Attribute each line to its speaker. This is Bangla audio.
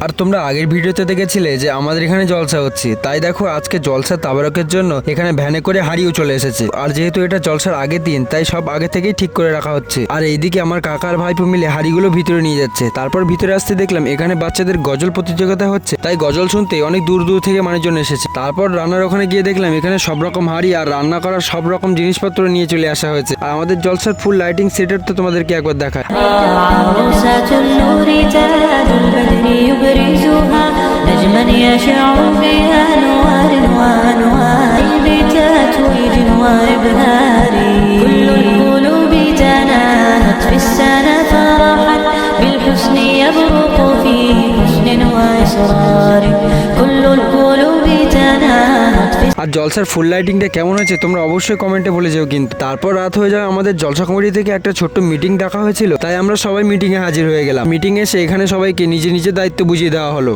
Speaker 1: আর তোমরা আগের ভিডিওতে দেখেছিলে যে আমাদের এখানে জলসা হচ্ছে, তাই দেখো আজকে জলসা তাবারকের জন্য এখানে ভ্যানে করে হাঁড়িও চলে এসেছে। আর যেহেতু এটা জলসার আগের দিন, তাই সব আগে থেকেই ঠিক করে রাখা হচ্ছে। আর এইদিকে আমার কাকার ভাইপো মিলে হাঁড়িগুলো ভিতরে নিয়ে যাচ্ছে। তারপর ভিতরে আসতে দেখলাম এখানে বাচ্চাদের গজল প্রতিযোগিতা হচ্ছে, তাই গজল শুনতে অনেক দূর দূর থেকে মানুষজন এসেছে। তারপর রান্নার ওখানে গিয়ে দেখলাম এখানে সব রকম হাঁড়ি আর রান্না করার সব রকম জিনিসপত্র নিয়ে চলে আসা হয়েছে। আর আমাদের জলসার ফুল লাইটিং সেটের তো তোমাদেরকে একবার দেখায়।
Speaker 2: عروسة النور تاج البدر يبرزها نجما يشع بها أنوار وأنوار بتتويج وإبهار كل القلوب تناهت في السنة فرحا بالحسن يبرق في حسن وإصرار كل القلوب تناهت في
Speaker 1: আর জলসার ফুল লাইটিংটা কেমন হয়েছে তোমরা অবশ্যই কমেন্টে বলে যাও কিন্তু। তারপর রাত হয়ে যায়, আমাদের জলসা কমিটি থেকে একটা ছোট্ট মিটিং ডাকা হয়েছিল, তাই আমরা সবাই মিটিং এ হাজির হয়ে গেলাম। মিটিং এসে এখানে সবাইকে নিজে নিজে দায়িত্ব বুঝিয়ে দেওয়া হলো।